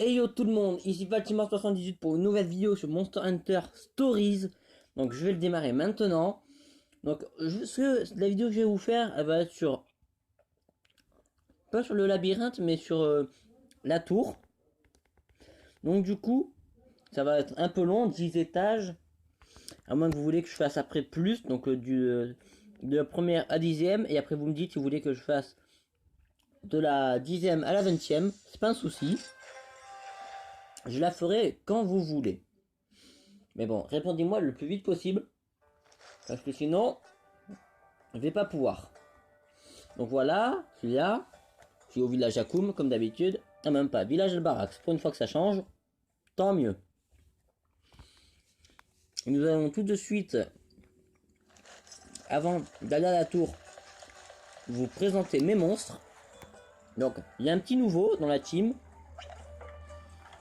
Hey yo tout le monde, ici Fatima78 pour une nouvelle vidéo sur Monster Hunter Stories. Donc je vais le démarrer maintenant. Donc la vidéo que je vais vous faire, elle va être sur, pas sur le labyrinthe, mais sur la tour. Donc du coup, ça va être un peu long, 10 étages. À moins que vous voulez que je fasse après plus, donc de la première à 10e. Et après vous me dites si vous voulez que je fasse de la 10e à la 20e. C'est pas un souci. Je la ferai quand vous voulez. Mais bon, répondez-moi le plus vite possible. Parce que sinon, je vais pas pouvoir. Donc voilà, celui-là. Je suis au village Akoum, comme d'habitude. Ah, même pas, village Al-Barax. Pour une fois que ça change, tant mieux. Nous allons tout de suite, avant d'aller à la tour, vous présenter mes monstres. Donc, il y a un petit nouveau dans la team.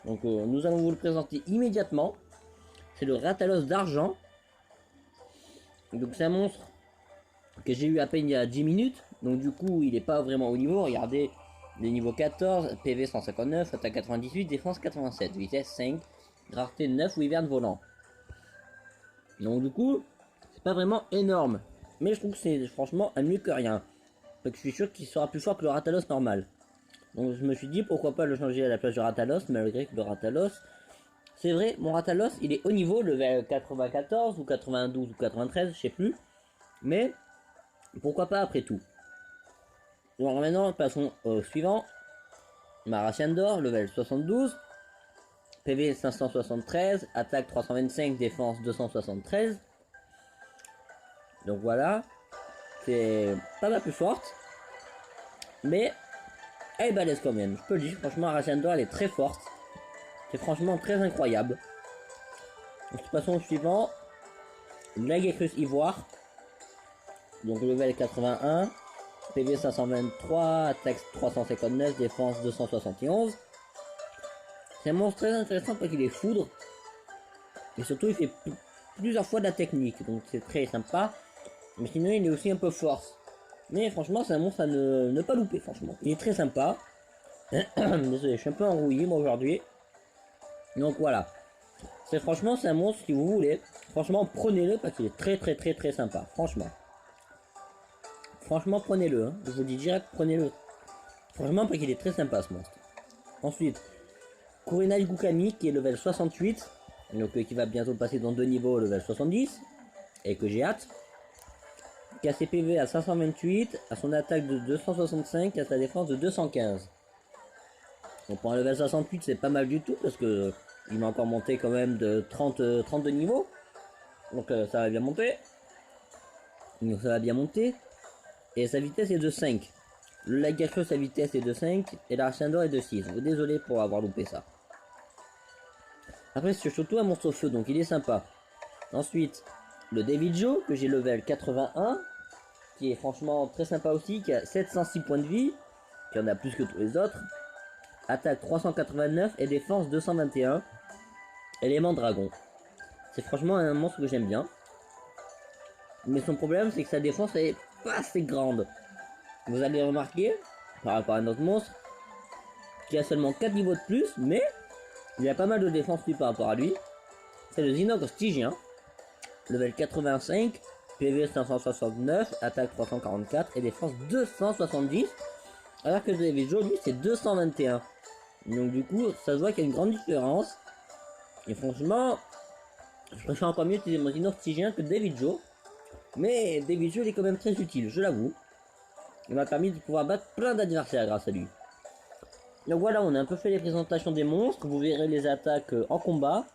Donc, nous allons vous le présenter immédiatement. C'est le Ratalos d'argent. Donc, c'est un monstre que j'ai eu à peine il y a 10 minutes. Donc, du coup, il n'est pas vraiment au niveau. Regardez, les niveaux 14, PV 159, attaque 98, défense 87, vitesse 5, rareté 9, wyvern volant. Donc, du coup, c'est pas vraiment énorme. Mais je trouve que c'est franchement un mieux que rien. Donc, je suis sûr qu'il sera plus fort que le Ratalos normal. Donc, je me suis dit pourquoi pas le changer à la place du Ratalos, malgré que le Ratalos. C'est vrai, mon Ratalos, il est haut niveau, level 94 ou 92 ou 93, je sais plus. Mais, pourquoi pas après tout. Donc maintenant, passons au suivant. Marasciandor, level 72. PV 573, attaque 325, défense 273. Donc voilà. C'est pas la plus forte. Mais, elle est balèze quand même. Je peux le dire, franchement, Marasciandor, elle est très forte. C'est franchement très incroyable. Donc passons au suivant. Glagecrus Ivoire. Donc level 81. PV 523, attaque 359, défense 271. C'est un monstre très intéressant parce qu'il est foudre. Et surtout il fait plusieurs fois de la technique. Donc c'est très sympa. Mais sinon il est aussi un peu force. Mais franchement c'est un monstre à ne pas louper franchement. Il est très sympa. Désolé, je suis un peu enrouillé moi aujourd'hui. Donc voilà. C'est un monstre si vous voulez. Franchement prenez-le parce qu'il est très sympa. Franchement prenez-le. Hein. Je vous dis direct prenez-le. Franchement parce qu'il est très sympa ce monstre. Ensuite, Kurenai Gukami qui est level 68. Donc qui va bientôt passer dans 2 niveaux level 70. Et que j'ai hâte. Qui a ses PV à 528, à son attaque de 265, à sa défense de 215. Donc pour un level 68 c'est pas mal du tout parce que il m'a encore monté quand même de 32 niveaux. Donc ça va bien monter. Donc ça va bien monter. Et sa vitesse est de 5. Le Lagacho sa vitesse est de 5 et l'Archandor est de 6. Désolé pour avoir loupé ça. Après c'est surtout un monstre au feu donc il est sympa. Ensuite le David Joe que j'ai level 81. Qui est franchement très sympa aussi, qui a 706 points de vie, qui en a plus que tous les autres. Attaque 389 et défense 221. Élément dragon. C'est franchement un monstre que j'aime bien. Mais son problème c'est que sa défense est pas assez grande. Vous allez remarquer, par rapport à notre monstre, qui a seulement 4 niveaux de plus, mais il a pas mal de défense lui par rapport à lui. C'est le Zinogre Stygien, level 85. PV 569, attaque 344 et défense 270. Alors que David Joe, lui, c'est 221. Donc du coup, ça se voit qu'il y a une grande différence. Et franchement, je préfère encore mieux utiliser mon Zinogre Stygien que David Joe. Mais David Joe, il est quand même très utile, je l'avoue. Il m'a permis de pouvoir battre plein d'adversaires grâce à lui. Donc voilà, on a un peu fait les présentations des monstres. Vous verrez les attaques en combat.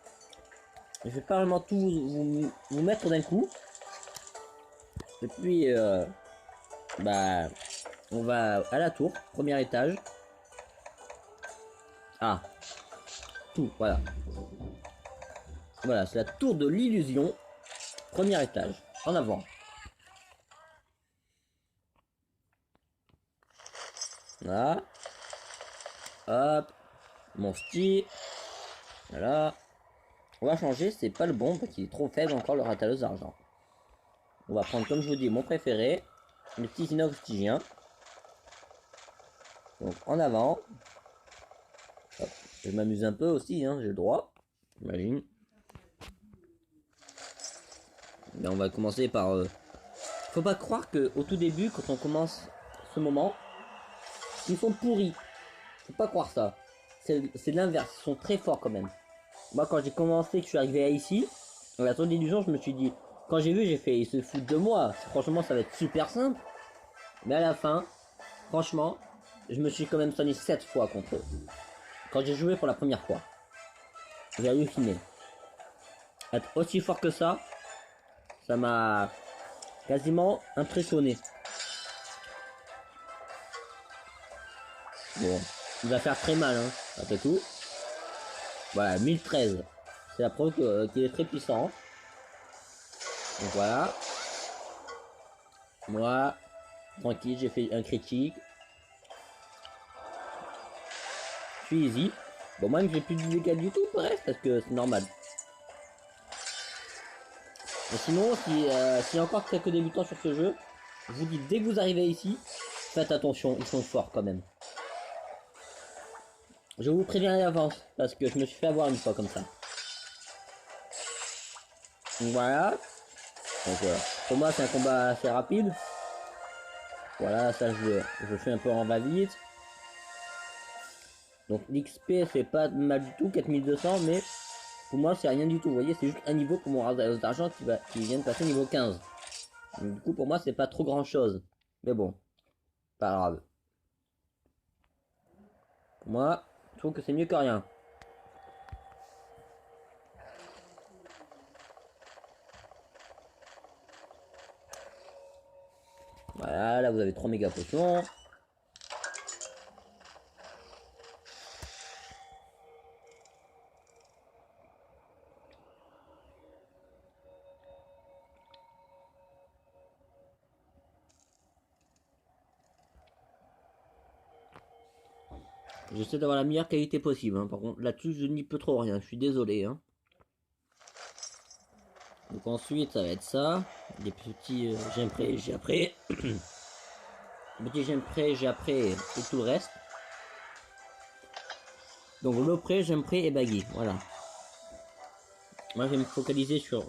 Je vais pas vraiment tout vous mettre d'un coup. Et puis, bah, on va à la tour, premier étage. Ah, tout, voilà. Voilà, c'est la tour de l'illusion, premier étage, en avant. Voilà. Hop, mon style. Voilà. On va changer, c'est pas le bon parce qu'il est trop faible encore le Ratalos d'argent. On va prendre, comme je vous dis, mon préféré, le petit Zinogre Stygien. Donc en avant. Hop, Je m'amuse un peu aussi, hein, j'ai le droit. J'imagine. Mais on va commencer par... Faut pas croire que au tout début, quand on commence ce moment, ils sont pourris. Faut pas croire ça. C'est l'inverse, ils sont très forts quand même. Moi quand j'ai commencé, que je suis arrivé à ici, à la tour d'illusion, je me suis dit... Quand j'ai vu, j'ai fait, ils se foutent de moi. Franchement, ça va être super simple. Mais à la fin, franchement, je me suis quand même soigné 7 fois contre eux. Quand j'ai joué pour la première fois. J'ai halluciné. Être aussi fort que ça m'a quasiment impressionné. Bon, il va faire très mal, hein, après tout. Voilà, 1013. C'est la preuve qu'il est très puissant. Donc voilà. Moi, tranquille, j'ai fait un critique. Je suis easy. Bon, moi, j'ai plus de dégâts du tout, bref, parce que c'est normal. Mais sinon, s'il y a encore quelques débutants sur ce jeu, je vous dis, dès que vous arrivez ici, faites attention, ils sont forts quand même. Je vous préviens à l'avance, parce que je me suis fait avoir une fois comme ça. Donc voilà. Donc pour moi, c'est un combat assez rapide. Voilà, ça je fais un peu en va-vite. Donc l'XP, c'est pas mal du tout, 4200, mais pour moi, c'est rien du tout. Vous voyez, c'est juste un niveau pour mon rasoir d'argent qui vient de passer niveau 15. Donc, du coup, pour moi, c'est pas trop grand chose. Mais bon, pas grave. Pour moi, je trouve que c'est mieux que rien. Voilà, là vous avez 3 méga potions. J'essaie d'avoir la meilleure qualité possible, hein. Par contre, là-dessus, je n'y peux trop rien. Je suis désolé, hein. Donc ensuite, ça va être ça. Des petits j'aimerais, j'ai après. Petit j'aimerais, j'ai après et tout le reste. Donc le prêt, j'aimerais et baggy. Voilà. Moi, je vais me focaliser sur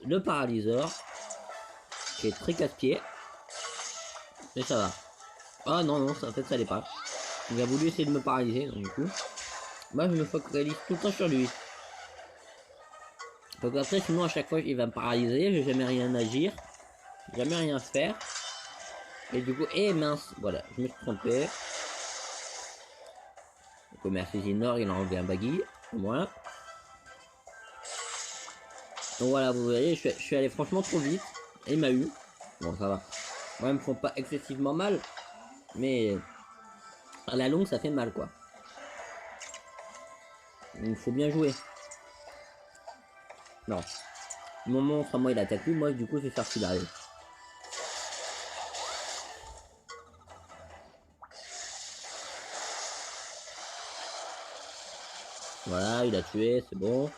le paralyseur, qui est très casse-pied. Mais ça va. Ah non, non, ça, en fait, ça l'est pas. Il a voulu essayer de me paralyser, donc du coup. Moi, je me focalise tout le temps sur lui. Donc après, sinon, à chaque fois, il va me paralyser. Je vais jamais rien agir. Jamais rien faire. Et du coup, mince, voilà, je me suis trompé. Donc merci Zinor, il a enlevé un baggy. Voilà. Donc voilà, vous voyez, je suis allé franchement trop vite. Et il m'a eu. Bon, ça va. Moi, ils me font pas excessivement mal. Mais à la longue, ça fait mal, quoi. Il faut bien jouer. Non. Mon monstre, moi, il attaque plus. Moi, du coup, je vais faire celui-là. Voilà, il a tué, c'est bon.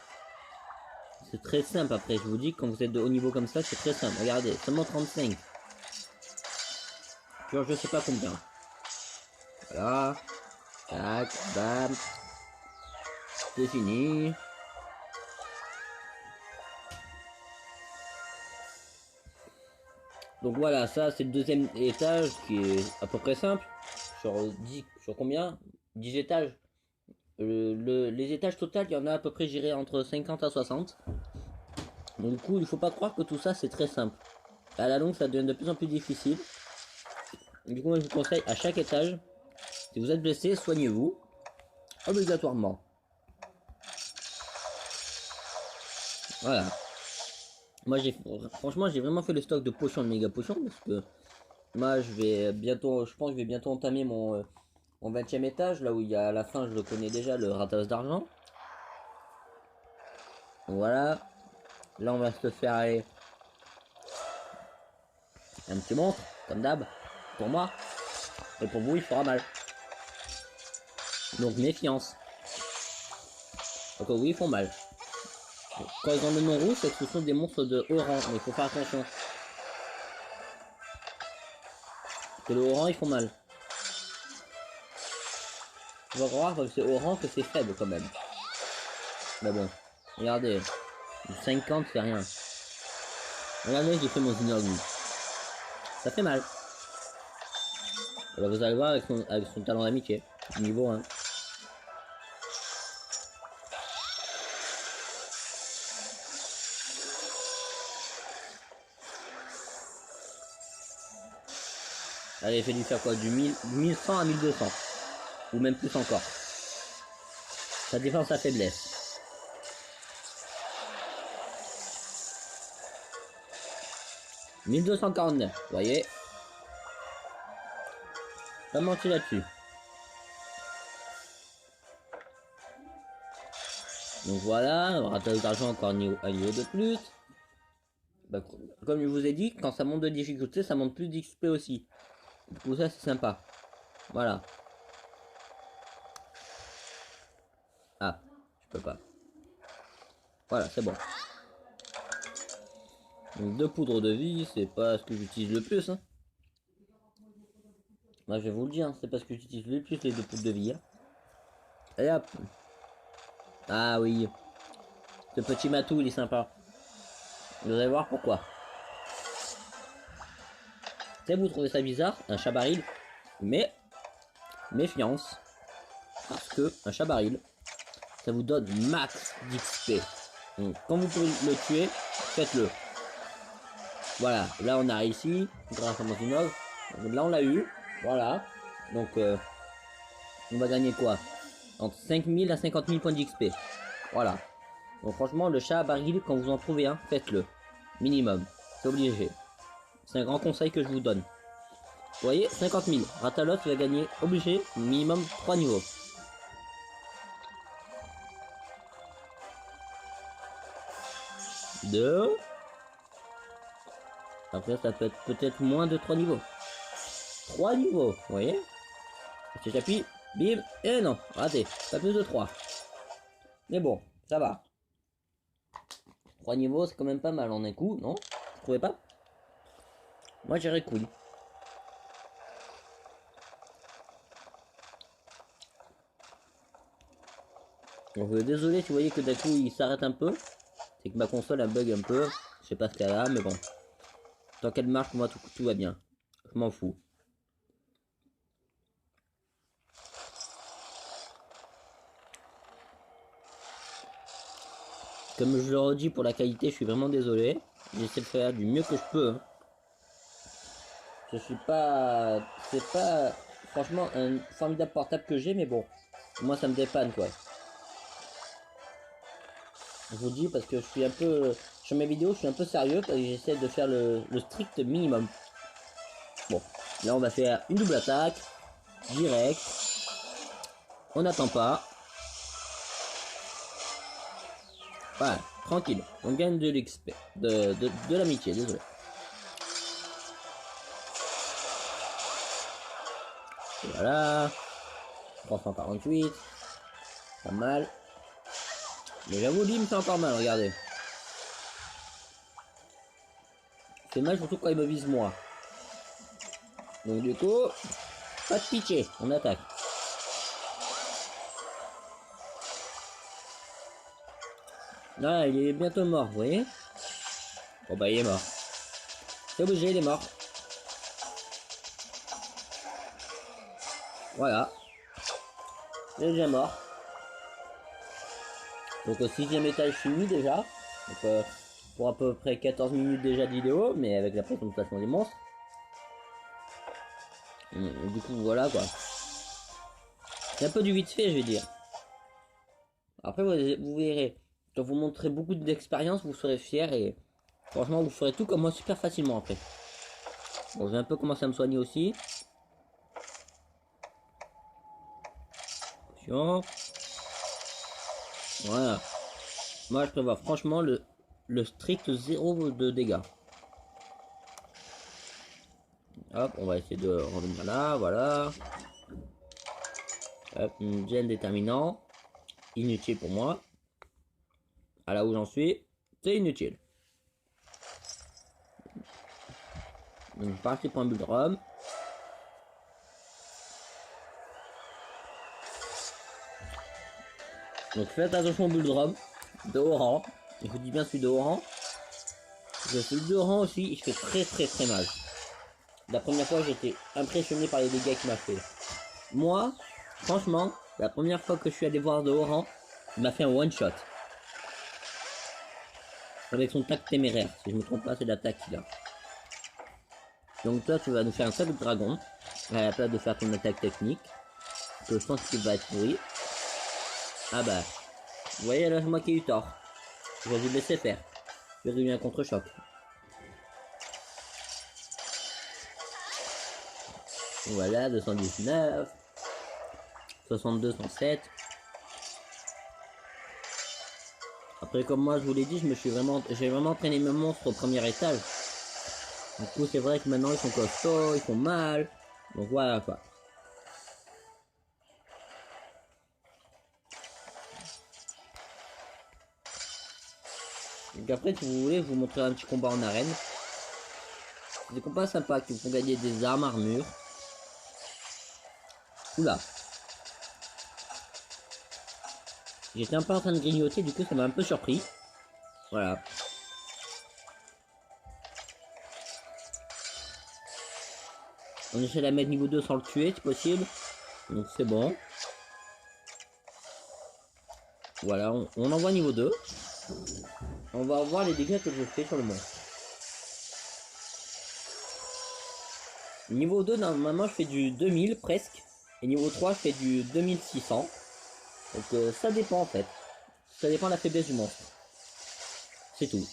C'est très simple après, je vous dis, quand vous êtes de haut niveau comme ça, c'est très simple. Regardez, seulement 35. Genre, je sais pas combien. Voilà. Tac, bam. C'est fini. Donc voilà, ça c'est le deuxième étage qui est à peu près simple. Sur 10, sur combien 10 étages. Les étages total, il y en a à peu près, j'irai entre 50 à 60. Donc du coup, il faut pas croire que tout ça c'est très simple. À la longue, ça devient de plus en plus difficile. Du coup, moi, je vous conseille à chaque étage, si vous êtes blessé, soignez-vous. Obligatoirement. Voilà. Moi, franchement, j'ai vraiment fait le stock de potions, de méga potions, parce que moi, je vais bientôt, je pense que je vais bientôt entamer mon 20e étage, là où il y a à la fin, je le connais déjà, le ratas d'argent. Voilà. Là, on va se faire aller un petit monstre, comme d'hab, pour moi. Et pour vous, il fera mal. Donc, méfiance. Donc, oui, ils font mal. Quand ils ont le nom rouge, c'est que ce sont des monstres de haut rang, mais il faut faire attention. Que le haut rang, ils font mal. faut pas croire parce que c'est orange que c'est faible quand même. Mais bon, regardez, 50 c'est rien. Regardez, j'ai fait mon Zinoglu. Ça fait mal. Alors vous allez voir avec son talent d'amitié, niveau 1. Allez, fait lui faire quoi, du 1100 à 1200. Ou même plus encore. Ça défend sa faiblesse. « 1249, vous voyez. Pas menti là-dessus. Donc voilà, ratage d'argent encore un niveau de plus. Bah, comme je vous ai dit, quand ça monte de difficulté, ça monte plus d'XP aussi. Du coup ça c'est sympa. Voilà. Ah, je peux pas. Voilà, c'est bon. Donc 2 poudres de vie, c'est pas ce que j'utilise le plus. Hein. Moi je vais vous le dire, hein, c'est pas ce que j'utilise le plus les 2 poudres de vie. Hein. Et hop. Ah oui. Ce petit matou il est sympa. Vous allez voir pourquoi. Si vous trouvez ça bizarre, un chat baril, mais méfiance. Parce que un chat baril, ça vous donne max d'XP. Donc quand vous pouvez le tuer, faites-le. Voilà, là on a réussi, grâce à mon Zinov. Là on l'a eu, voilà. Donc on va gagner quoi? Entre 5000 à 50 000 points d'XP. Voilà. Donc franchement, le chat à baril, quand vous en trouvez un, faites-le. Minimum. C'est obligé. C'est un grand conseil que je vous donne. Vous voyez, 50 000. Ratalot va gagner, obligé, minimum 3 niveaux. Deux. Après, ça peut être peut-être moins de 3 niveaux. 3 niveaux, vous voyez. Si j'appuie, bim, et non, raté. Pas plus de 3. Mais bon, ça va. 3 niveaux, c'est quand même pas mal en un coup, non? Vous trouvez pas? Moi, j'irais cool. Donc, désolé, tu voyais que d'un coup, il s'arrête un peu. C'est que ma console, elle bug un peu. Je sais pas ce qu'elle a, mais bon. Tant qu'elle marche, moi, tout va bien. Je m'en fous. Comme je le redis pour la qualité, je suis vraiment désolé. J'essaie de faire du mieux que je peux. Hein. Je suis pas... C'est pas... Franchement, un formidable portable que j'ai, mais bon. Moi, ça me dépanne, quoi. Je vous dis parce que je suis un peu... Sur mes vidéos, je suis un peu sérieux parce que j'essaie de faire le strict minimum. Bon, là, on va faire une double attaque. Direct. On n'attend pas. Voilà, tranquille. On gagne de l'XP. De l'amitié, désolé. Et voilà. 348. Pas mal. Mais j'avoue, lui, il me fait encore mal, regardez. C'est mal surtout quand il me vise moi. Donc du coup, pas de pitié, on attaque. Là, il est bientôt mort, vous voyez. Bon bah il est mort. C'est obligé, il est mort. Voilà. Il est déjà mort. Donc au 6ème étage fini déjà. Donc pour à peu près 14 minutes déjà de vidéo, mais avec la présentation des monstres. Du coup voilà quoi. C'est un peu du vite fait je vais dire. Après vous verrez. Quand vous montrez beaucoup d'expérience, vous serez fiers et franchement vous ferez tout comme moi super facilement après. Bon je vais un peu commencer à me soigner aussi. Attention. Voilà. Moi je prévois franchement le strict 0 de dégâts. Hop, on va essayer de revenir là, voilà. Hop, une gêne déterminant. Inutile pour moi. À là où j'en suis, c'est inutile. Donc parti pour un bulle de rhum. Donc faites attention au Bulldrum de haut rang. Je vous dis bien celui de haut rang. Celui de haut rang aussi, il fait très mal. La première fois, j'étais impressionné par les dégâts qu'il m'a fait. Moi, franchement, la première fois que je suis allé voir de haut rang, il m'a fait un one shot. Avec son tac téméraire. Si je me trompe pas, c'est l'attaque qu'il a. Donc toi, tu vas nous faire un sac de dragon. À la place de faire ton attaque technique. Que je pense qu'il va être pourri. Ah bah. Vous voyez, là, c'est moi qui ai eu tort. J'aurais dû laisser faire. J'ai eu un contre-choc. Voilà, 219. 62, 107. Après, comme moi je vous l'ai dit, j'ai vraiment entraîné mes monstres au premier étage. Du coup, c'est vrai que maintenant ils sont costauds, ils font mal. Donc voilà quoi. Donc après, si vous voulez, je vous montrerai un petit combat en arène. C'est des combats sympas qui vous font gagner des armes, armures. Oula. J'étais un peu en train de grignoter, du coup ça m'a un peu surpris. Voilà. On essaie de la mettre niveau 2 sans le tuer si possible. Donc c'est bon. Voilà, on envoie niveau 2. On va voir les dégâts que je fais sur le monstre. Niveau 2, normalement je fais du 2000 presque. Et niveau 3 je fais du 2600. Donc ça dépend en fait. Ça dépend de la faiblesse du monstre. C'est tout.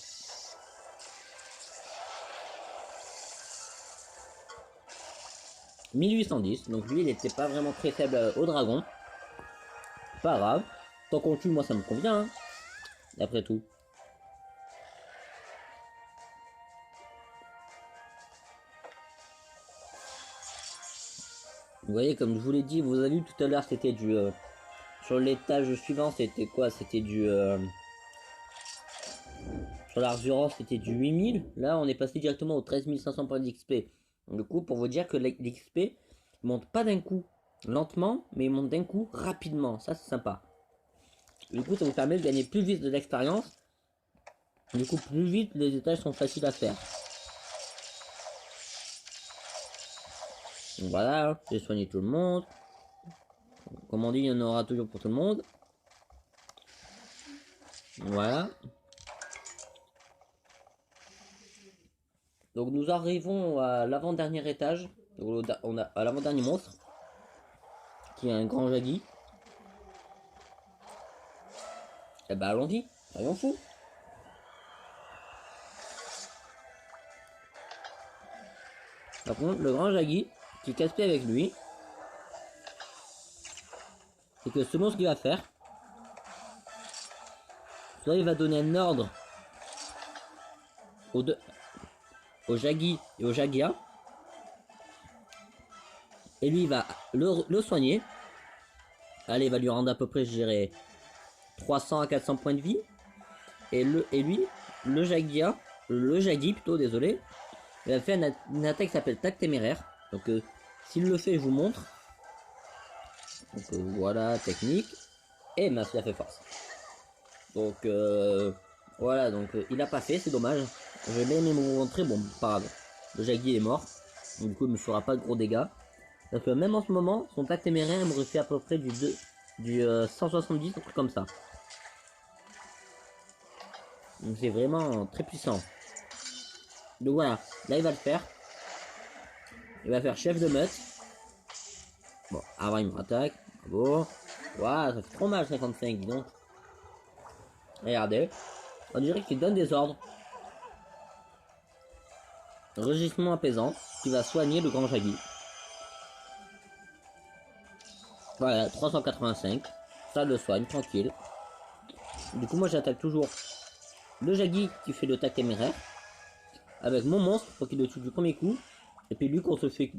« 1810, donc lui il était pas vraiment très faible au dragon. Pas grave. Tant qu'on le tue, moi ça me convient. Hein, d'après tout. Vous voyez, comme je vous l'ai dit, vous avez vu tout à l'heure, c'était du... sur l'étage suivant, c'était quoi? C'était du... sur l'Arzuros, c'était du 8000. Là, on est passé directement aux 13 500 points d'XP. Du coup, pour vous dire que l'XP monte pas d'un coup lentement, mais il monte d'un coup rapidement. Ça, c'est sympa. Du coup, ça vous permet de gagner plus vite de l'expérience. Du coup, plus vite, les étages sont faciles à faire. Donc voilà, j'ai soigné tout le monde. Comme on dit, il y en aura toujours pour tout le monde. Voilà. Donc nous arrivons à l'avant-dernier étage. Donc, on a à l'avant-dernier monstre. Qui est un grand jaggi. Et bah allons-y, soyons fous. Par contre, le grand jaggi, qui casse-pied avec lui, c'est que selon ce qu'il va faire, soit il va donner un ordre au jaggi et au jagia, et lui il va le soigner. Allez, il va lui rendre à peu près, je dirais, 300 à 400 points de vie. Et lui, le jaggi plutôt, désolé, il va faire une attaque qui s'appelle tac téméraire. Donc s'il le fait, je vous montre. Donc voilà, technique. Et mince, il a fait force. Donc voilà, donc il a pas fait, c'est dommage. Je l'ai aimé vous montrer, bon, pas grave. Le jaggi est mort. Donc, du coup, il me fera pas de gros dégâts. Parce que même en ce moment, son tac téméraire, il me refait à peu près du 170, un truc comme ça. Donc c'est vraiment très puissant. Donc voilà, là il va le faire. Il va faire chef de meute. Bon, avant il me rattaque. Bravo. Waouh, ça fait trop mal 55, dis donc. Regardez. On dirait qu'il donne des ordres. Rugissement apaisant qui va soigner le grand jaggi. Voilà, 385. Ça le soigne, tranquille. Du coup, moi j'attaque toujours le jaggi qui fait le tac téméraire. Avec mon monstre pour qu'il le tue du premier coup. Et puis lui qu'on se fait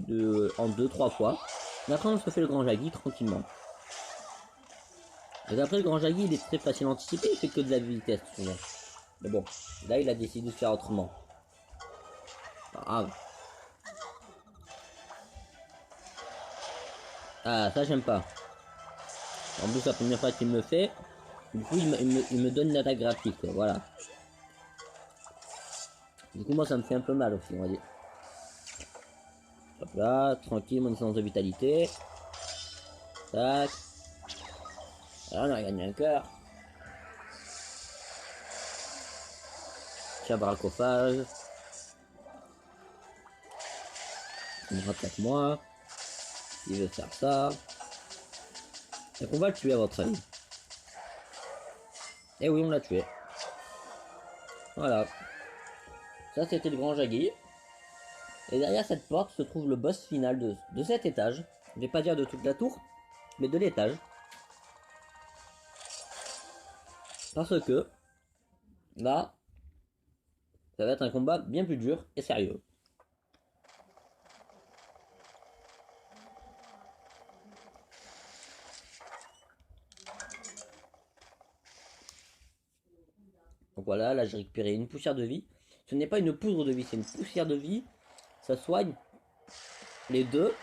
en 2-3 fois. Et après on se fait le grand jaggi tranquillement. Et après le grand jaggi il est très facile à anticiper, il fait que de la vitesse souvent. Mais bon, là il a décidé de faire autrement. Pas grave. Ah ça j'aime pas. En plus la première fois qu'il me le fait, Du coup, il me donne une attaque gratuite, quoi, voilà. Du coup, moi, ça me fait un peu mal aussi, on va dire. Hop là, tranquille, mon essence de vitalité. Tac. Là, on a gagné un cœur. Tiens, bracophage. Il me attaque moi. Il veut faire ça. Et qu'on va le tuer à votre avis. Et oui, on l'a tué. Voilà. Ça, c'était le grand Jaggy. Et derrière cette porte se trouve le boss final de cet étage. Je vais pas dire de toute la tour, mais de l'étage. Parce que, là, ça va être un combat bien plus dur et sérieux. Donc voilà, là j'ai récupéré une poussière de vie. Ce n'est pas une poudre de vie, c'est une poussière de vie. Ça soigne les deux.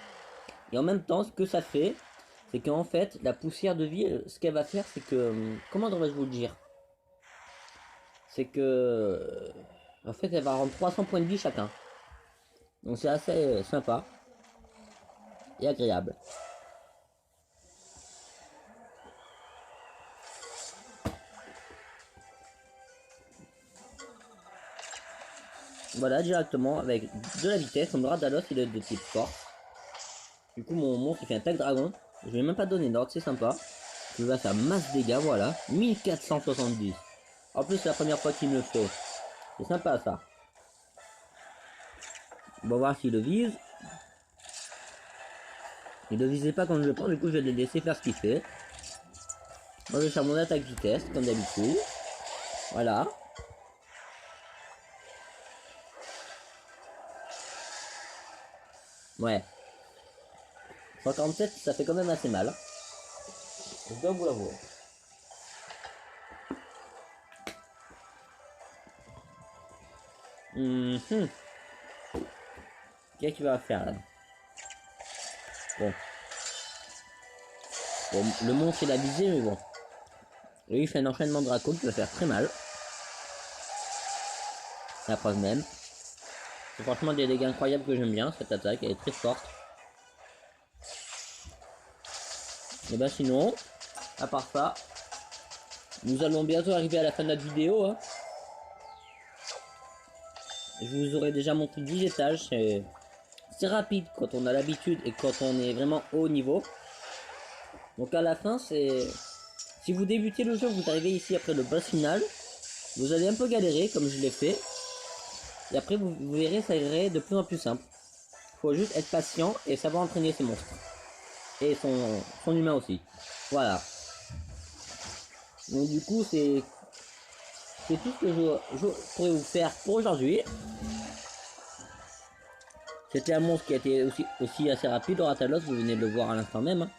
Et en même temps, ce que ça fait, c'est qu'en fait, la poussière de vie, ce qu'elle va faire, c'est que... Comment devrais-je vous le dire? C'est que... En fait, elle va rendre 300 points de vie chacun. Donc c'est assez sympa. Et agréable. Voilà, directement, avec de la vitesse, mon Radalos, il est de type force. Du coup, mon monstre, il fait un tag dragon. Je vais même pas donner d'ordre, c'est sympa. Je vais faire masse dégâts, voilà. 1470. En plus, c'est la première fois qu'il me le fait. C'est sympa, ça. On va voir s'il le vise. Il ne visait pas quand je le prends, du coup, je vais le laisser faire ce qu'il fait. Moi, je vais faire mon attaque vitesse, comme d'habitude. Voilà. Ouais. 147, ça fait quand même assez mal. Je dois vous l'avouer. Qu'est-ce qu'il va faire là? Bon. Bon, le monstre il a visé, mais bon. Lui, il fait un enchaînement de Draco qui va faire très mal. La preuve même. C'est franchement des dégâts incroyables que j'aime bien, cette attaque, elle est très forte. Et ben sinon, à part ça, nous allons bientôt arriver à la fin de notre vidéo. Hein. Je vous aurais déjà montré 10 étages, c'est rapide quand on a l'habitude et quand on est vraiment haut niveau. Donc à la fin, c'est... Si vous débutez le jeu, vous arrivez ici après le boss final, vous allez un peu galérer comme je l'ai fait. Et après vous verrez, ça irait de plus en plus simple. Faut juste être patient et savoir entraîner ses monstres. Et son humain aussi. Voilà. Donc du coup, c'est tout ce que je pourrais vous faire pour aujourd'hui. C'était un monstre qui a été aussi assez rapide. Ratalos, vous venez de le voir à l'instant même. Hein.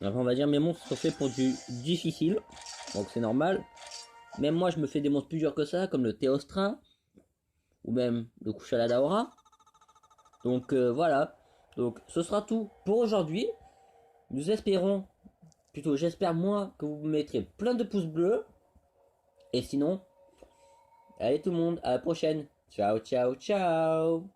Donc on va dire mes monstres sont faits pour du difficile. Donc c'est normal. Même moi, je me fais des monstres plus durs que ça, comme le Théostra. Ou même le Kushaladaora. Donc voilà. Donc ce sera tout pour aujourd'hui. Nous espérons, plutôt j'espère moi, que vous mettrez plein de pouces bleus. Et sinon, allez tout le monde, à la prochaine. Ciao, ciao, ciao.